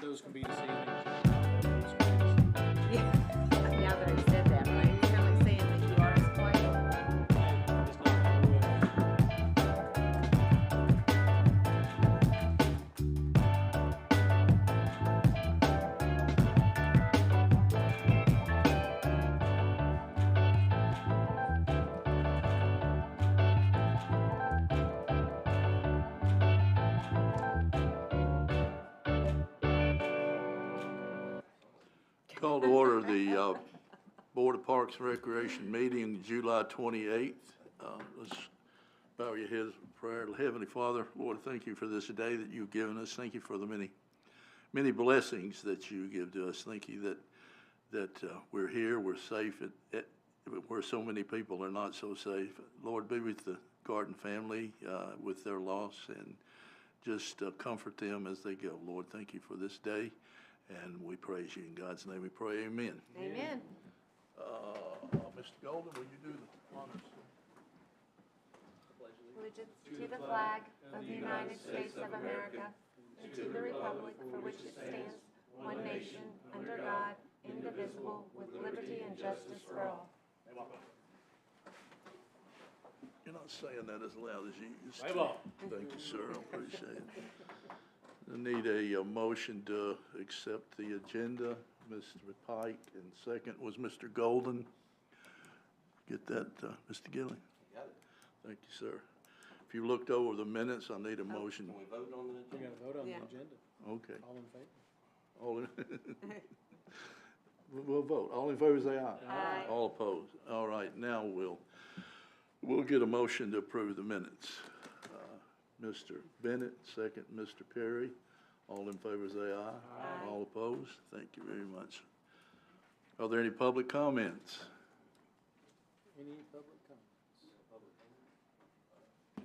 those can be deceiving. Yeah, now that I've said that, right? It's kind of like saying that you are a spoiler. It's not real. Call to order the Board of Parks and Recreation meeting, July 28th. Let's bow your heads in prayer. Heavenly Father, Lord, thank you for this day that you've given us. Thank you for the many blessings that you give to us. Thank you that we're here, we're safe where so many people are not so safe. Lord, be with the Garden family with their loss, and just comfort them as they go. Lord, thank you for this day. And we praise you. In God's name we pray, amen. Amen. Mr. Golden, will you do the honors? Allegiance to the flag of the United States of America and to the republic for which it stands, one nation, under God, indivisible, with liberty and justice for all. You're not saying that as loud as you used to. Play ball. Thank you, sir. I appreciate it. I need a motion to accept the agenda. Mr. Pike, and second was Mr. Golden. Get that, Mr. Gilly? Got it. Thank you, sir. If you looked over the minutes, I need a motion. Can we vote on the We agenda? gotta vote on Yeah. the agenda. Okay. All in favor? All in, we'll vote. All in favor, say aye. Aye. All opposed. All right, now we'll get a motion to approve the minutes. Mr. Bennett, second, Mr. Perry. All in favor, say aye. Aye. All opposed? Thank you very much. Are there any public comments? Any public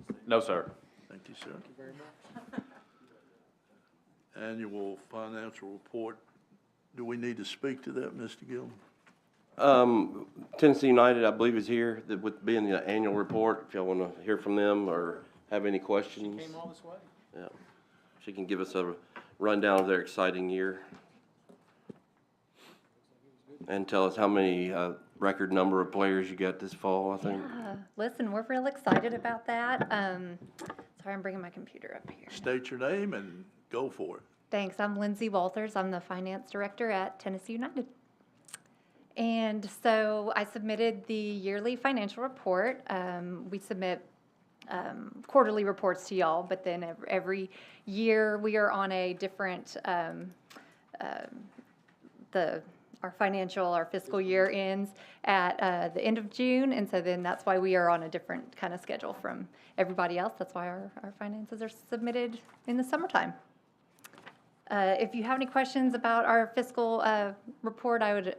comments? No, sir. Thank you, sir. Thank you very much. Annual financial report. Do we need to speak to that, Mr. Gill? Tennessee United, I believe, is here, that would be in the annual report, if y'all want to hear from them or have any questions. Came all this way. Yeah. She can give us a rundown of their exciting year. And tell us how many, record number of players you got this fall, I think. Listen, we're real excited about that. Sorry, I'm bringing my computer up here. State your name and go for it. Thanks. I'm Lindsay Walters. I'm the finance director at Tennessee United. And so I submitted the yearly financial report. We submit quarterly reports to y'all, but then every year we are on a different, our fiscal year ends at the end of June, and so then that's why we are on a different kind of schedule from everybody else. That's why our finances are submitted in the summertime. If you have any questions about our fiscal report, I would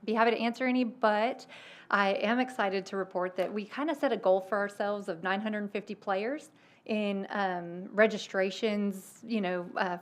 be happy to answer any, but I am excited to report that we kind of set a goal for ourselves of 950 players in registrations,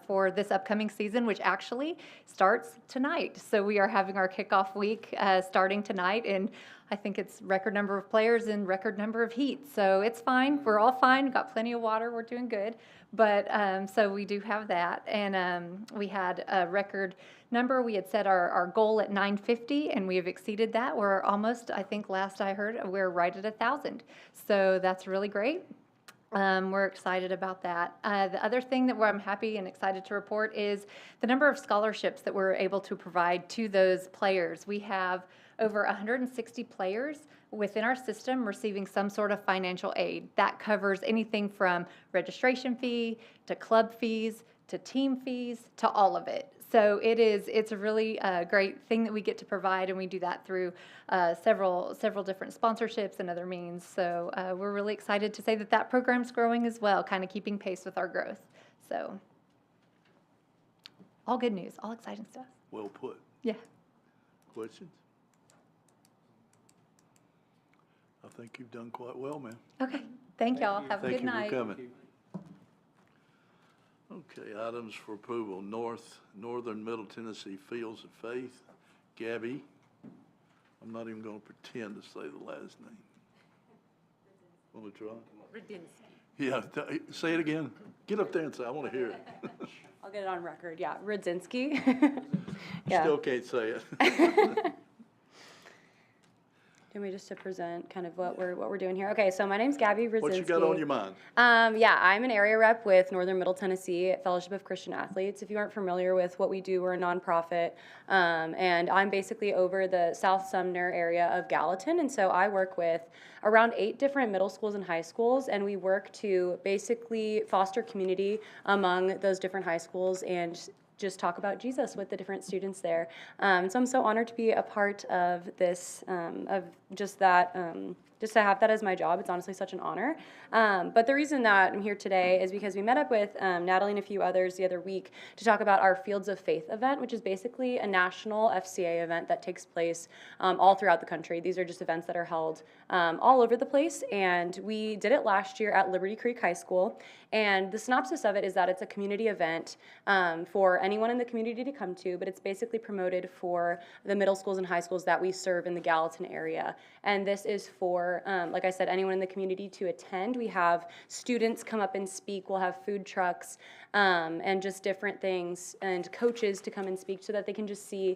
for this upcoming season, which actually starts tonight. So we are having our kickoff week starting tonight, and I think it's record number of players and record number of heats. So it's fine. We're all fine. Got plenty of water. We're doing good. But so we do have that. And we had a record number. We had set our goal at 950, and we have exceeded that. We're almost, I think last I heard, we're right at 1,000. So that's really great. We're excited about that. The other thing that I'm happy and excited to report is the number of scholarships that we're able to provide to those players. We have over 160 players within our system receiving some sort of financial aid. That covers anything from registration fee to club fees to team fees to all of it. So it's a really great thing that we get to provide, and we do that through several different sponsorships and other means. So we're really excited to say that program's growing as well, kind of keeping pace with our growth. So all good news, all exciting stuff. Well put. Yeah. Questions? I think you've done quite well, ma'am. Okay. Thank y'all. Have a good night. Thank you for coming. Okay, items for approval. Northern Middle Tennessee Fields of Faith. Gabby. I'm not even going to pretend to say the last name. Want to try? Radinsky. Yeah, say it again. Get up there and say, I want to hear it. I'll get it on record, yeah, Rudzinski. Yeah. Still can't say it. Do me just to present kind of what we're doing here. Okay, so my name's Gabby Rudzinski. What you got on your mind? Yeah, I'm an area rep with Northern Middle Tennessee Fellowship of Christian Athletes. If you aren't familiar with what we do, we're a nonprofit, and I'm basically over the South Sumner area of Gallatin, and so I work with around 8 different middle schools and high schools, and we work to basically foster community among those different high schools and just talk about Jesus with the different students there. So I'm so honored to be a part of this, of just that, just to have that as my job. It's honestly such an honor. But the reason that I'm here today is because we met up with Natalie and a few others the other week to talk about our Fields of Faith event, which is basically a national FCA event that takes place all throughout the country. These are just events that are held all over the place, and we did it last year at Liberty Creek High School. And the synopsis of it is that it's a community event for anyone in the community to come to, but it's basically promoted for the middle schools and high schools that we serve in the Gallatin area. And this is for, like I said, anyone in the community to attend. We have students come up and speak. We'll have food trucks and just different things, and coaches to come and speak so that they can just see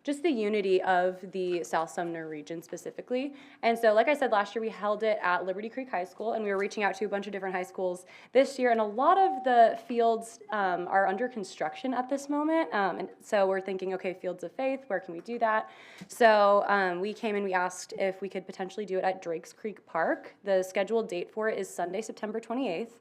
just the unity of the South Sumner region specifically. And so, like I said, last year we held it at Liberty Creek High School, and we were reaching out to a bunch of different high schools this year, and a lot of the fields are under construction at this moment. And so we're thinking, okay, Fields of Faith, where can we do that? So we came and we asked if we could potentially do it at Drakes Creek Park. The scheduled date for it is Sunday, September 28th.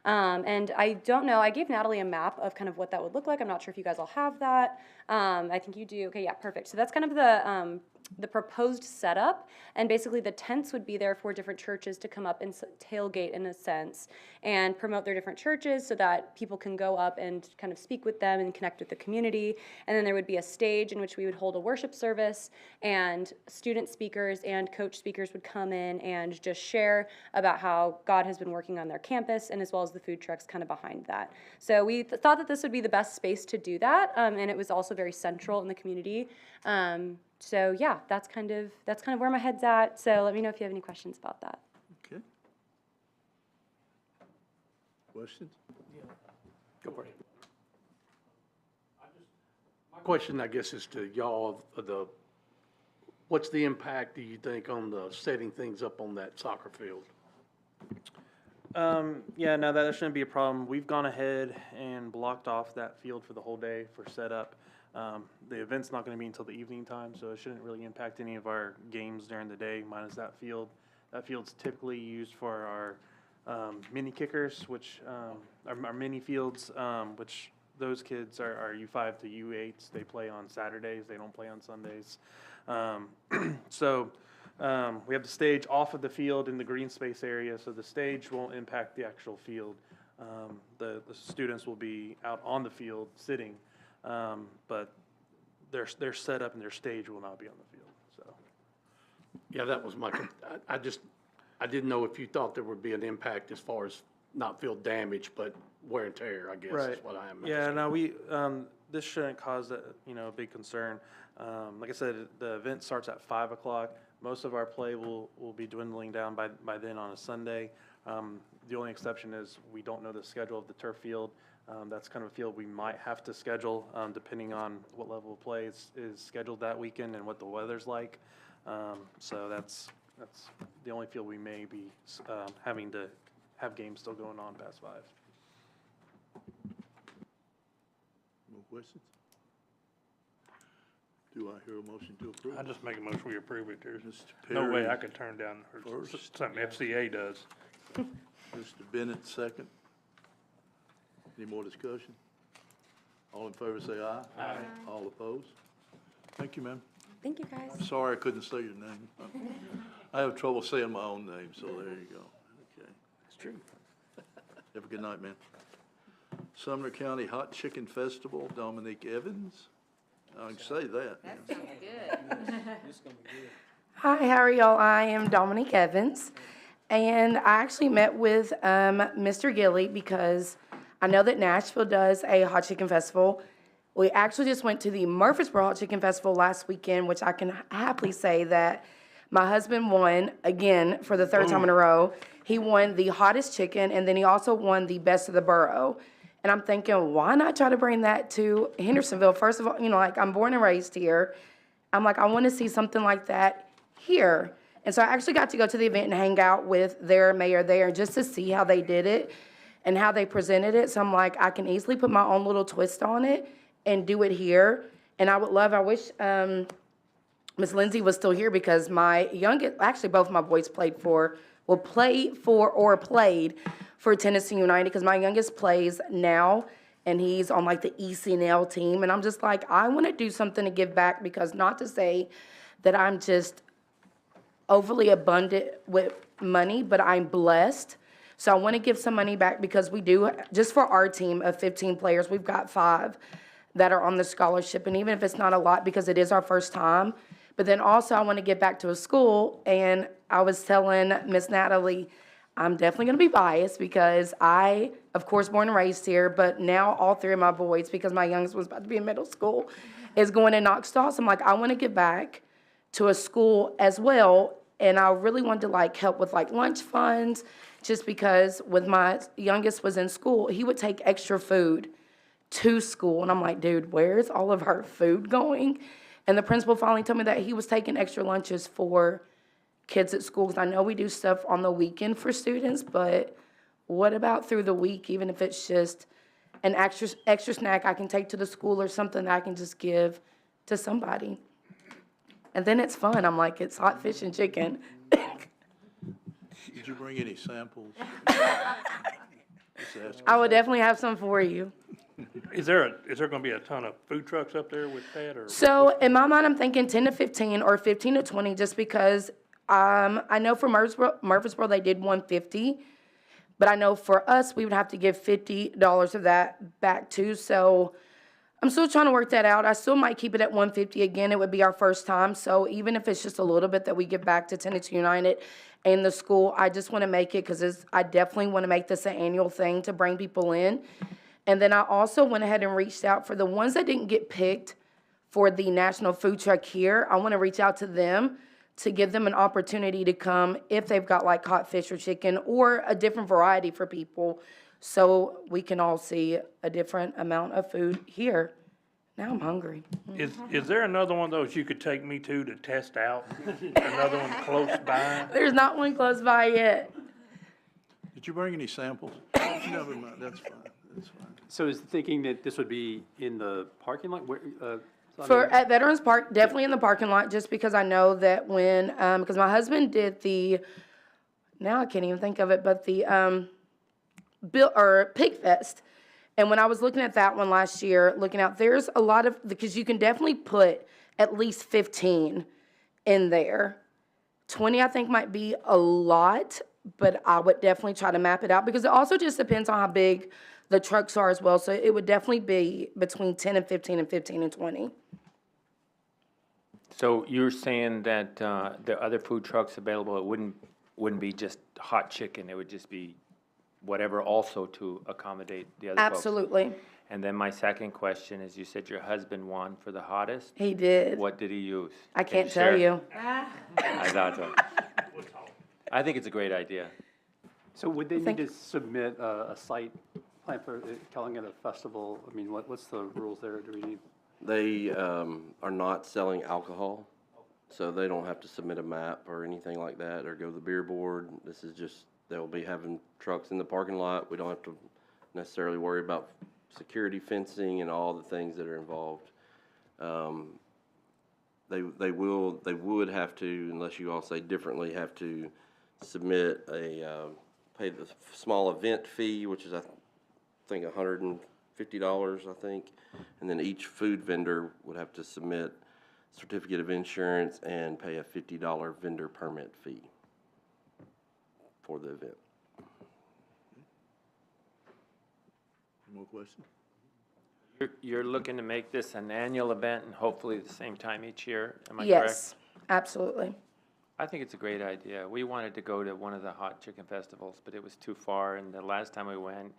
And I don't know, I gave Natalie a map of kind of what that would look like. I'm not sure if you guys all have that. I think you do. Okay, yeah, perfect. So that's kind of the proposed setup, and basically the tents would be there for different churches to come up and tailgate in a sense and promote their different churches so that people can go up and kind of speak with them and connect with the community. And then there would be a stage in which we would hold a worship service, and student speakers and coach speakers would come in and just share about how God has been working on their campus, and as well as the food trucks kind of behind that. So we thought that this would be the best space to do that, and it was also very central in the community. So yeah, that's kind of where my head's at. So let me know if you have any questions about that. Okay. Questions? Go for it. My question, I guess, is to y'all, what's the impact, do you think, on the setting things up on that soccer field? Yeah, no, that shouldn't be a problem. We've gone ahead and blocked off that field for the whole day for setup. The event's not going to be until the evening time, so it shouldn't really impact any of our games during the day, minus that field. That field's typically used for our mini kickers, which our mini fields, which those kids are U5 to U8s. They play on Saturdays. They don't play on Sundays. So we have the stage off of the field in the green space area, so the stage won't impact the actual field. The students will be out on the field sitting, but their setup and their stage will not be on the field. So, Yeah, that was I didn't know if you thought there would be an impact as far as not field damage, but wear and tear, I guess, is what I am. Yeah, no, this shouldn't cause a big concern. Like I said, the event starts at 5 o'clock. Most of our play will be dwindling down by then on a Sunday. The only exception is we don't know the schedule of the turf field. That's kind of a field we might have to schedule depending on what level of play is scheduled that weekend and what the weather's like. So that's the only field we may be having to have games still going on past 5. No questions? Do I hear a motion to approve? I just make a motion we approve it. There's Mr. no way Perry I could turn down first. something FCA does. Mr. Bennett, second. Any more discussion? All in favor say aye. Aye. All opposed? Thank you, ma'am. Thank you, guys. I'm sorry I couldn't say your name. I have trouble saying my own name, so there you go. Okay. It's true. Have a good night, man. Sumner County Hot Chicken Festival, Dominique Evans. I can say that. Hi, how are y'all? I am Dominique Evans, and I actually met with Mr. Gilly because I know that Nashville does a hot chicken festival. We actually just went to the Murfreesboro Hot Chicken Festival last weekend, which I can happily say that my husband won again for the third time in a row. He won the hottest chicken, and then he also won the best of the borough. And I'm thinking, why not try to bring that to Hendersonville? First of all, like I'm born and raised here. I'm like, I want to see something like that here. And so I actually got to go to the event and hang out with their mayor there just to see how they did it and how they presented it. So I'm like, I can easily put my own little twist on it and do it here. And I wish Miss Lindsay was still here because my youngest, actually both my boys played for Tennessee United because my youngest plays now and he's on like the ECNL team. And I'm just like, I want to do something to give back because not to say that I'm just overly abundant with money, but I'm blessed. So I want to give some money back because we do, just for our team of 15 players, we've got 5 that are on the scholarship. And even if it's not a lot because it is our first time, but then also I want to get back to a school. And I was telling Miss Natalie, I'm definitely going to be biased because I, of course, born and raised here, but now all 3 of my boys, because my youngest was about to be in middle school, is going to Knoxville. So I'm like, I want to get back to a school as well. And I really wanted to like help with like lunch funds, just because when my youngest was in school, he would take extra food to school. And I'm like, dude, where's all of our food going? And the principal finally told me that he was taking extra lunches for kids at school. Because I know we do stuff on the weekend for students, but what about through the week, even if it's just an extra snack I can take to the school or something that I can just give to somebody. And then it's fun. I'm like, it's hot fish and chicken. Did you bring any samples? I will definitely have some for you. Is there gonna be a ton of food trucks up there with that, or? So in my mind, I'm thinking 10 to 15 or 15 to 20, just because I know for Murfreesboro they did 150, but I know for us we would have to give $50 of that back too. So I'm still trying to work that out. I still might keep it at 150 again. It would be our first time. So even if it's just a little bit that we give back to Tennessee United and the school, I just want to make it because I definitely want to make this an annual thing to bring people in. And then I also went ahead and reached out for the ones that didn't get picked for the National Food Truck here. I want to reach out to them to give them an opportunity to come if they've got like hot fish or chicken or a different variety for people, so we can all see a different amount of food here. Now I'm hungry. Is there another one of those you could take me to test out? Another one close by? There's not one close by yet. Did you bring any samples? Never mind, that's fine, that's fine. So is thinking that this would be in the parking lot? Where, At Veterans Park, definitely in the parking lot, just because I know that when, because my husband did now I can't even think of it, but the Pig Fest. And when I was looking at that one last year, there's a lot of, because you can definitely put at least 15 in there. 20 I think might be a lot, but I would definitely try to map it out because it also just depends on how big the trucks are as well. So it would definitely be between 10 and 15 and 15 and 20. So you're saying that the other food trucks available, it wouldn't be just hot chicken, it would just be whatever also to accommodate the other folks? Absolutely. And then my second question is, you said your husband won for the hottest? He did. What did he use? I Can can't tell share? you. I thought so. I think it's a great idea. so would they need to submit a site plan for calling it a festival? I mean, what's the rules there? Do we need? They are not selling alcohol, so they don't have to submit a map or anything like that or go to the beer board. This is just, they'll be having trucks in the parking lot. We don't have to necessarily worry about security fencing and all the things that are involved. They would have to, unless you all say differently, have to submit pay the small event fee, which is I think $150, I think, and then each food vendor would have to submit certificate of insurance and pay a $50 vendor permit fee for the event. More questions? You're looking to make this an annual event and hopefully the same time each year, am I correct? Yes, absolutely. I think it's a great idea. We wanted to go to one of the hot chicken festivals, but it was too far, and the last time we went,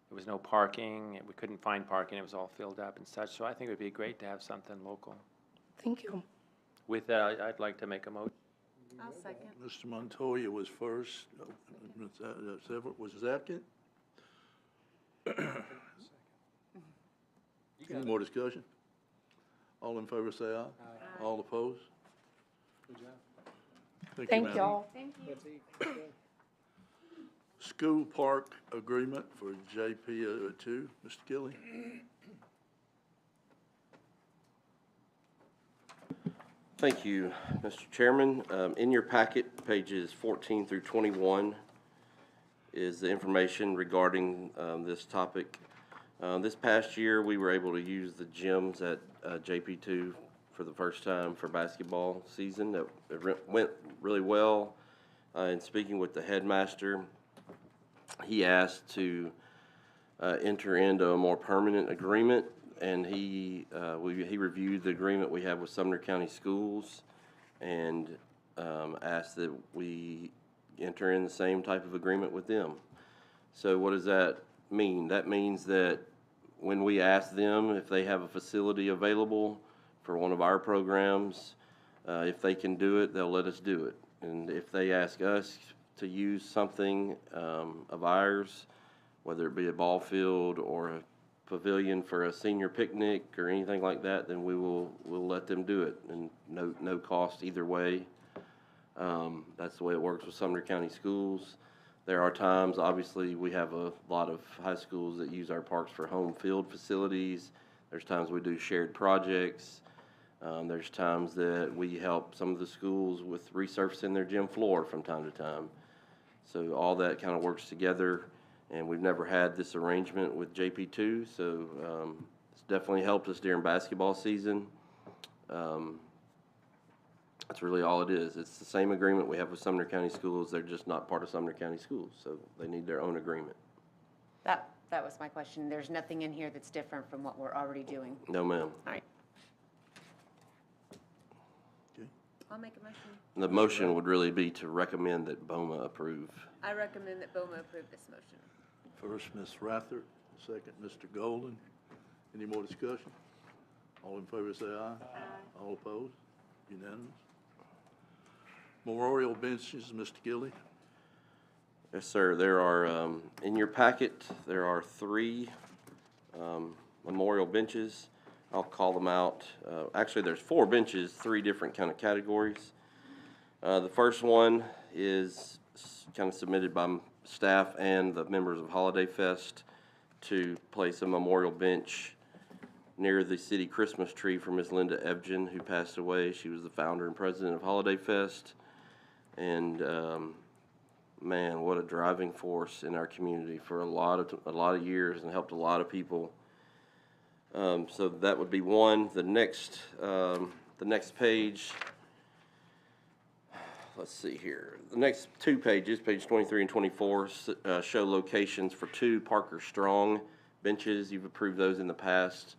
there was no parking, and we couldn't find parking, it was all filled up and such, so I think it would be great to have something local. Thank you. With that, I'd like to make a motion. I'll second. Mr. Montoya was first. Was Zapkin? Any more discussion? All in favor say aye. All opposed? Thank madam. y'all. Thank you. School park agreement for JP2, Mr. Gilly. Thank you, Mr. Chairman. In your packet, pages 14 through 21 is the information regarding this topic. This past year, we were able to use the gyms at JP2 for the first time for basketball season. It went really well. In speaking with the headmaster, he asked to enter into a more permanent agreement, and he reviewed the agreement we have with Sumner County Schools and asked that we enter in the same type of agreement with them. So what does that mean? That means that when we ask them if they have a facility available for one of our programs, if they can do it, they'll let us do it. And if they ask us to use something of ours, whether it be a ball field or a pavilion for a senior picnic or anything like that, then we'll let them do it, and no cost either way. That's the way it works with Sumner County Schools. There are times, obviously, we have a lot of high schools that use our parks for home field facilities. There's times we do shared projects. There's times that we help some of the schools with resurfacing their gym floor from time to time. So all that kind of works together, and we've never had this arrangement with JP2, so it's definitely helped us during basketball season. That's really all it is. It's the same agreement we have with Sumner County Schools. They're just not part of Sumner County Schools, so they need their own agreement. That was my question. There's nothing in here that's different from what we're already doing. No, ma'am. All right. Okay. I'll make a motion. The motion would really be to recommend that BOMA approve. I recommend that BOMA approve this motion. First, Ms. Rather, second, Mr. Golden. Any more discussion? All in favor say aye. Aye. All opposed? Unanimous. Memorial benches, Mr. Gilly. Yes, sir. There are, in your packet, there are 3 memorial benches. I'll call them out. Actually, there's 4 benches, 3 different kind of categories. The first one is kind of submitted by staff and the members of Holiday Fest to place a memorial bench near the city Christmas tree for Ms. Linda Evgen, who passed away. She was the founder and president of Holiday Fest. And man, what a driving force in our community for a lot of years, and helped a lot of people. So that would be one. The next page. Let's see here. The next 2 pages, page 23 and 24, show locations for 2 Parker Strong benches. You've approved those in the past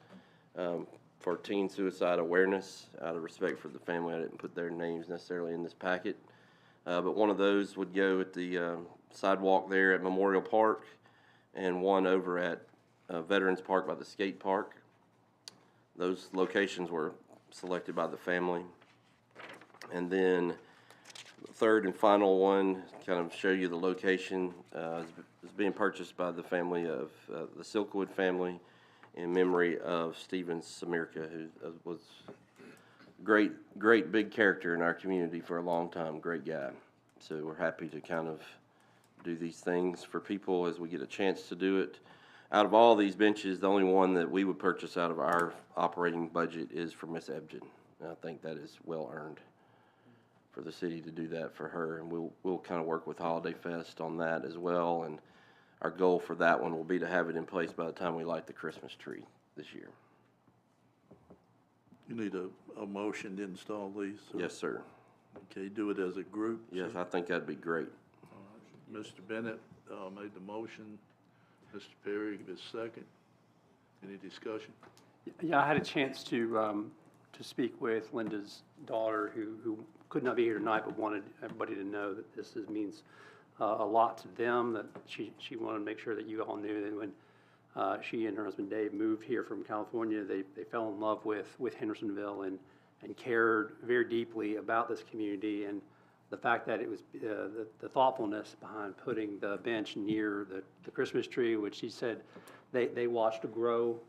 for teen suicide awareness. Out of respect for the family, I didn't put their names necessarily in this packet. But one of those would go at the sidewalk there at Memorial Park, and one over at Veterans Park by the skate park. Those locations were selected by the family. And then the third and final one, kind of show you the location, is being purchased by the family of the Silkwood family in memory of Stephen Samirka, who was great big character in our community for a long time, great guy. So we're happy to kind of do these things for people as we get a chance to do it. Out of all these benches, the only one that we would purchase out of our operating budget is for Miss Ebgen. And I think that is well earned for the city to do that for her. And we'll kind of work with Holiday Fest on that as well. And our goal for that one will be to have it in place by the time we light the Christmas tree this year. You need a motion to install these? So. Yes, sir. Okay, do it as a group? Yes, I think that'd be great. Mr. Bennett made the motion. Mr. Perry, give his second. Any discussion? Yeah, I had a chance to speak with Linda's daughter, who could not be here tonight, but wanted everybody to know that this means a lot to them, that she wanted to make sure that you all knew that when she and her husband Dave moved here from California, they fell in love with Hendersonville and cared very deeply about this community and the fact that it was, the thoughtfulness behind putting the bench near the Christmas tree, which she said they watched it grow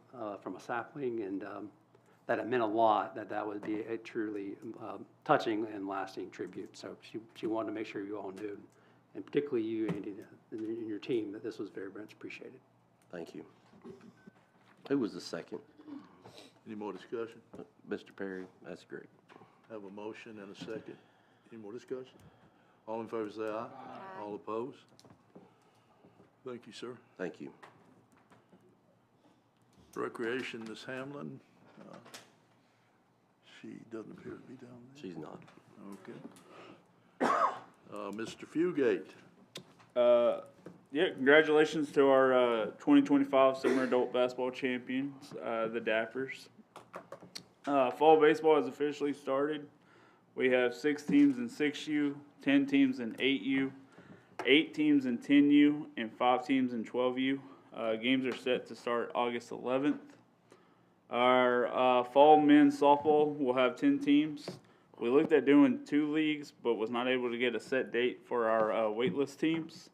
from a sapling, and that it meant a lot, that would be a truly touching and lasting tribute. So she wanted to make sure you all knew, and particularly you, Andy, and your team, that this was very much appreciated. Thank you. Who was the second? Any more discussion? Mr. Perry? That's great. Have a motion and a second. Any more discussion? All in favor say aye. All opposed? Thank you, sir. Thank you. Recreation, Ms. Hamlin. She doesn't appear to be down there. She's not. Okay. Mr. Fugate. Yeah, congratulations to our 2025 Summer Adult Basketball Champions, the Dappers. Fall baseball has officially started. We have 6 teams in 6U, 10 teams in 8U, 8 teams in 10U, and 5 teams in 12U. Games are set to start August 11th. Our fall men's softball will have 10 teams. We looked at doing 2 leagues, but was not able to get a set date for our waitlist teams.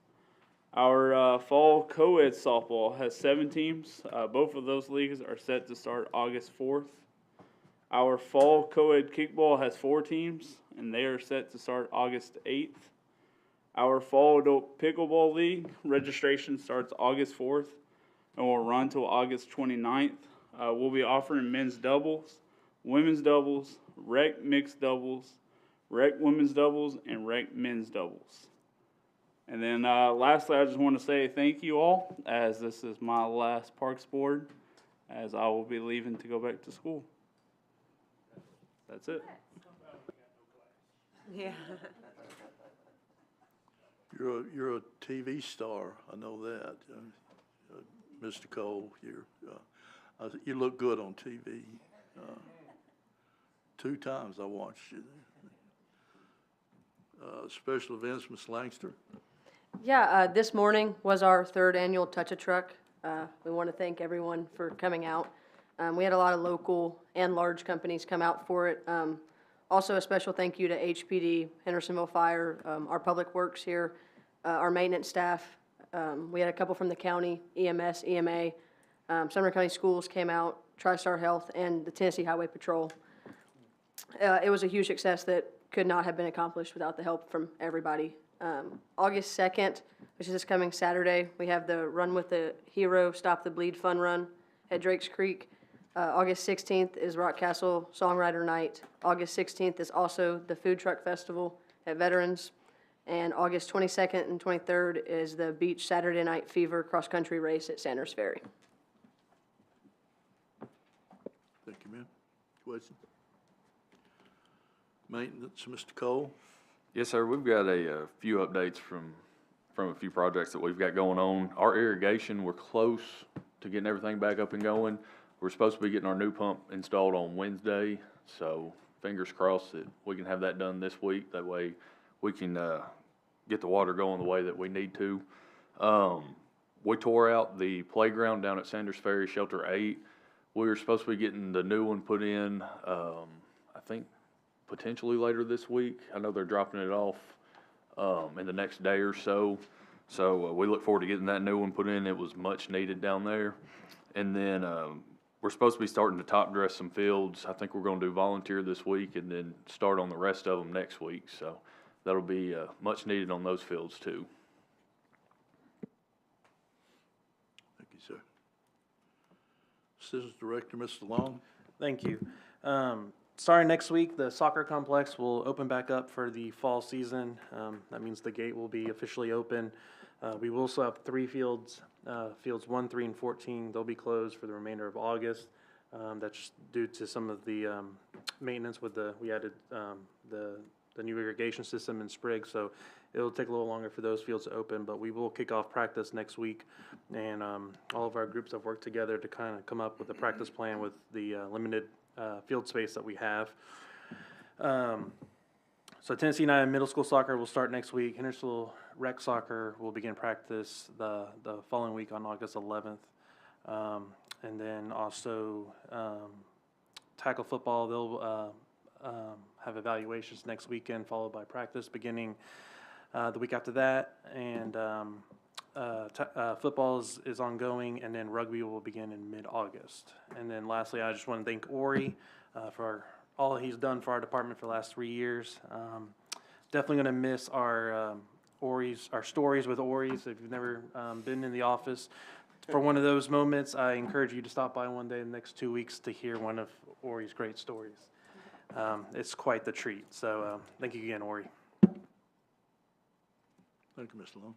Our fall co-ed softball has 7 teams. Both of those leagues are set to start August 4th. Our fall co-ed kickball has 4 teams, and they are set to start August 8th. Our fall adult pickleball league registration starts August 4th and will run till August 29th. We'll be offering men's doubles, women's doubles, rec mixed doubles, rec women's doubles, and rec men's doubles. And then lastly, I just want to say thank you all, as this is my last Parks Board, as I will be leaving to go back to school. That's it. Yeah. You're a TV star. I know that. Mr. Cole, you look good on TV. 2 times I watched you. Special events, Ms. Langster. Yeah, this morning was our 3rd annual Touch a Truck. We want to thank everyone for coming out. We had a lot of local and large companies come out for it. Also, a special thank you to HPD, Hendersonville Fire, our Public Works here, our maintenance staff. We had a couple from the county, EMS, EMA. Sumner County Schools came out, TriStar Health, and the Tennessee Highway Patrol. It was a huge success that could not have been accomplished without the help from everybody. August 2nd, which is this coming Saturday, we have the Run with the Hero, Stop the Bleed Fun Run at Drakes Creek. August 16th is Rock Castle Songwriter Night. August 16th is also the Food Truck Festival at Veterans. And August 22nd and 23rd is the Beach Saturday Night Fever Cross Country Race at Sanders Ferry. Thank you, ma'am. Question? Maintenance, Mr. Cole. Yes, sir. We've got a few updates from a few projects that we've got going on. Our irrigation, we're close to getting everything back up and going. We're supposed to be getting our new pump installed on Wednesday, so fingers crossed that we can have that done this week. That way we can get the water going the way that we need to. We tore out the playground down at Sanders Ferry, Shelter 8. We were supposed to be getting the new one put in, I think, potentially later this week. I know they're dropping it off in the next day or so. So we look forward to getting that new one put in. It was much needed down there. And then we're supposed to be starting to top dress some fields. I think we're going to do volunteer this week and then start on the rest of them next week. So that'll be much needed on those fields too. Thank you, sir. Assistant Director, Mr. Long. Thank you. Starting next week, the soccer complex will open back up for the fall season. That means the gate will be officially open. We will also have 3 fields, fields 1, 3, and 14. They'll be closed for the remainder of August. That's due to some of the maintenance with we added the new irrigation system in Sprigg, so it'll take a little longer for those fields to open, but we will kick off practice next week, and all of our groups have worked together to kind of come up with a practice plan with the limited field space that we have. So Tennessee United Middle School Soccer will start next week. Hendersonville Rec Soccer will begin practice the following week on August 11th. And then also tackle football, they'll have evaluations next weekend, followed by practice beginning the week after that. And football is ongoing, and then rugby will begin in mid-August. And then lastly, I just want to thank Ori for all he's done for our department for the last 3 years. Definitely going to miss our stories with Ori's. If you've never been in the office for one of those moments, I encourage you to stop by one day in the next 2 weeks to hear one of Ori's great stories. It's quite the treat. So thank you again, Ori. Thank you, Mr. Long.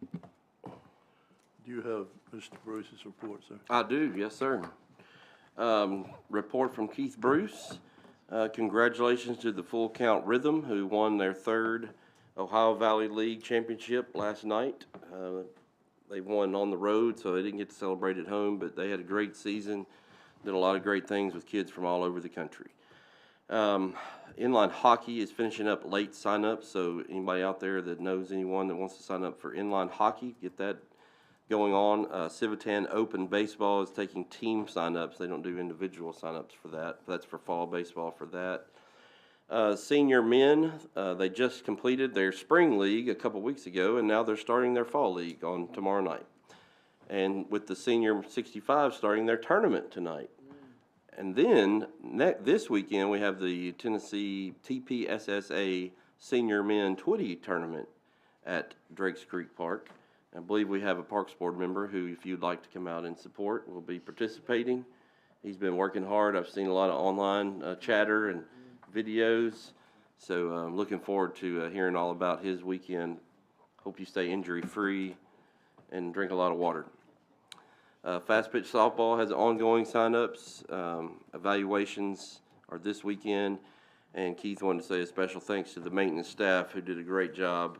Do you have Mr. Bruce's report, sir? I do, yes, sir. Report from Keith Bruce. Congratulations to the Full Count Rhythm, who won their 3rd Ohio Valley League championship last night. They won on the road, so they didn't get to celebrate at home, but they had a great season, did a lot of great things with kids from all over the country. Inline hockey is finishing up late sign-up, so anybody out there that knows anyone that wants to sign up for inline hockey, get that going on. Civitan Open Baseball is taking team sign-ups. They don't do individual sign-ups for that. That's for fall baseball for that. Senior men, they just completed their spring league a couple weeks ago, and now they're starting their fall league on tomorrow night. And with the senior 65 starting their tournament tonight. And then this weekend we have the Tennessee TPSSA Senior Men Twitty Tournament at Drakes Creek Park. I believe we have a Parks Board member who, if you'd like to come out and support, will be participating. He's been working hard. I've seen a lot of online chatter and videos. So I'm looking forward to hearing all about his weekend. Hope you stay injury-free and drink a lot of water. Fast pitch softball has ongoing sign-ups. Evaluations are this weekend. And Keith wanted to say a special thanks to the maintenance staff who did a great job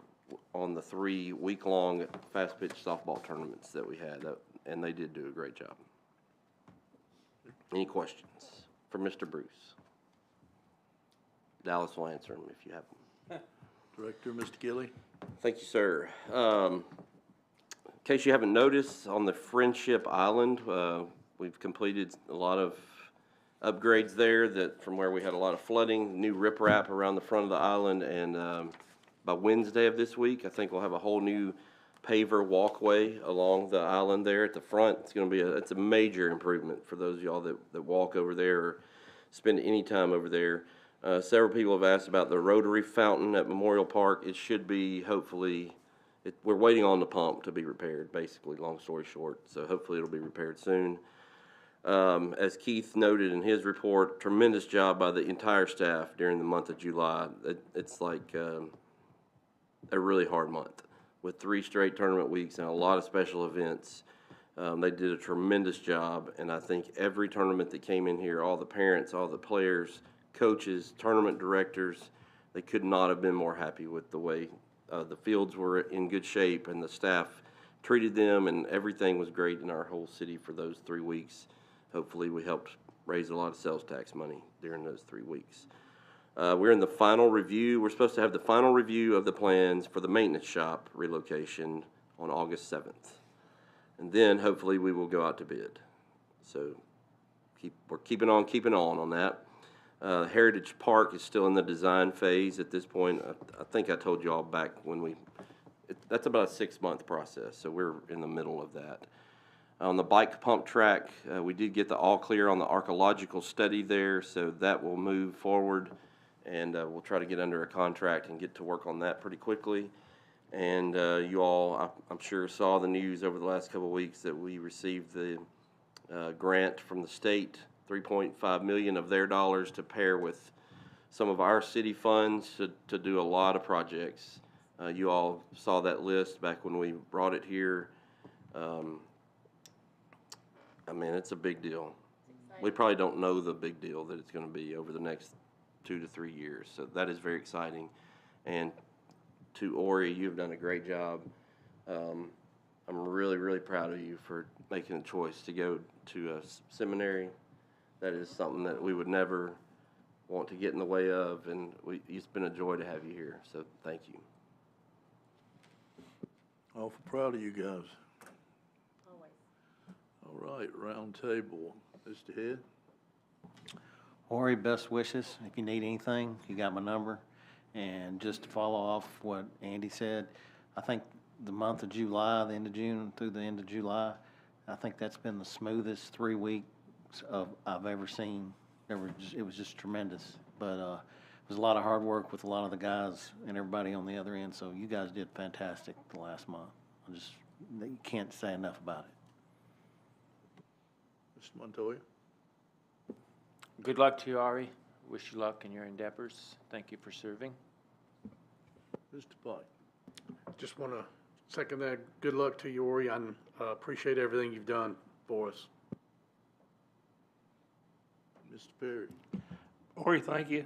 on the 3 week-long fast pitch softball tournaments that we had, and they did do a great job. Any questions for Mr. Bruce? Dallas will answer them if you have them. Director, Mr. Gilly. Thank you, sir. In case you haven't noticed, on the Friendship Island, we've completed a lot of upgrades there that from where we had a lot of flooding, new riprap around the front of the island, and by Wednesday of this week, I think we'll have a whole new paver walkway along the island there at the front. It's going to be it's a major improvement for those of y'all that walk over there or spend any time over there. Several people have asked about the Rotary Fountain at Memorial Park. It should be, hopefully, we're waiting on the pump to be repaired, basically, long story short. So hopefully it'll be repaired soon. As Keith noted in his report, tremendous job by the entire staff during the month of July. It's like a really hard month with 3 straight tournament weeks and a lot of special events. They did a tremendous job, and I think every tournament that came in here, all the parents, all the players, coaches, tournament directors, they could not have been more happy with the way the fields were in good shape and the staff treated them, and everything was great in our whole city for those 3 weeks. Hopefully we helped raise a lot of sales tax money during those 3 weeks. We're in the final review. We're supposed to have the final review of the plans for the maintenance shop relocation on August 7th. And then hopefully we will go out to bid. So we're keeping on that. Heritage Park is still in the design phase at this point. I think I told you all back when that's about a 6-month process, so we're in the middle of that. On the bike pump track, we did get the all clear on the archaeological study there, so that will move forward, and we'll try to get under a contract and get to work on that pretty quickly. And you all, I'm sure, saw the news over the last couple of weeks that we received the grant from the state, $3.5 million of their dollars to pair with some of our city funds to do a lot of projects. You all saw that list back when we brought it here. I mean, it's a big deal. We probably don't know the big deal that it's going to be over the next 2 to 3 years. So that is very exciting. And to Ori, you've done a great job. I'm really, really proud of you for making a choice to go to a seminary. That is something that we would never want to get in the way of, and it's been a joy to have you here. So thank you. Awful proud of you guys. Always. All right, round table. Mr. Head. Ori, best wishes. If you need anything, you got my number. And just to follow off what Andy said, I think the month of July, the end of June through the end of July, I think that's been the smoothest 3 weeks I've ever seen. It was just tremendous. But it was a lot of hard work with a lot of the guys and everybody on the other end. So you guys did fantastic the last month. You can't say enough about it. Mr. Montoya? Good luck to you, Ari. Wish you luck in your endeavors. Thank you for serving. Mr. Pike? Just want to second that. Good luck to you, Ori. I appreciate everything you've done for us. Mr. Perry? Ori, thank you.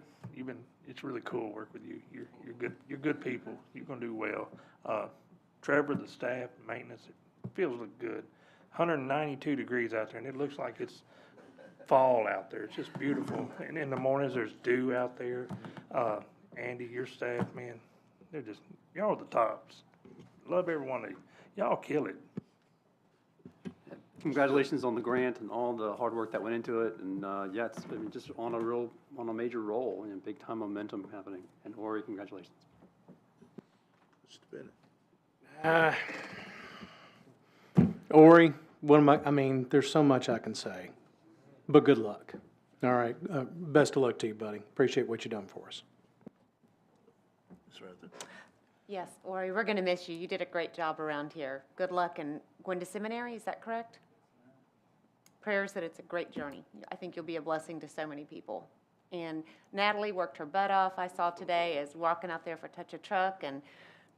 It's really cool to work with you. You're good people. You're gonna do well. Trevor, the staff, maintenance, it feels good. 192 degrees out there, and it looks like it's fall out there. It's just beautiful. And in the mornings, there's dew out there. Andy, your staff, man, y'all are the tops. Love every one of you. Y'all kill it. Congratulations on the grant and all the hard work that went into it. And, yeah, it's been just on a major roll and big time momentum happening. And Ori, congratulations. Mr. Bennett? Ori, there's so much I can say, but good luck. All right, best of luck to you, buddy. Appreciate what you've done for us. Ms. Rather? Yes, Ori, we're going to miss you. You did a great job around here. Good luck and going to seminary, is that correct? Prayers that it's a great journey. I think you'll be a blessing to so many people. And Natalie worked her butt off, I saw today, as walking out there for Touch a Truck, and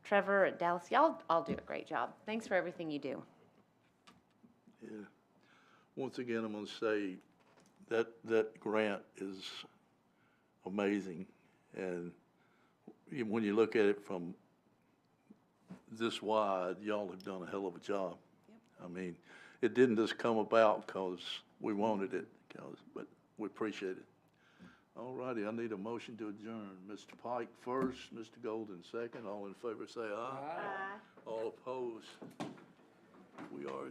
Trevor and Dallas, y'all all do a great job. Thanks for everything you do. Yeah. Once again, I'm going to say that grant is amazing. And when you look at it from this wide, y'all have done a hell of a job. Yep. I mean, it didn't just come about because we wanted it, but we appreciate it. All righty, I need a motion to adjourn. Mr. Pike first, Mr. Golden second. All in favor say aye. Aye. All opposed. We are.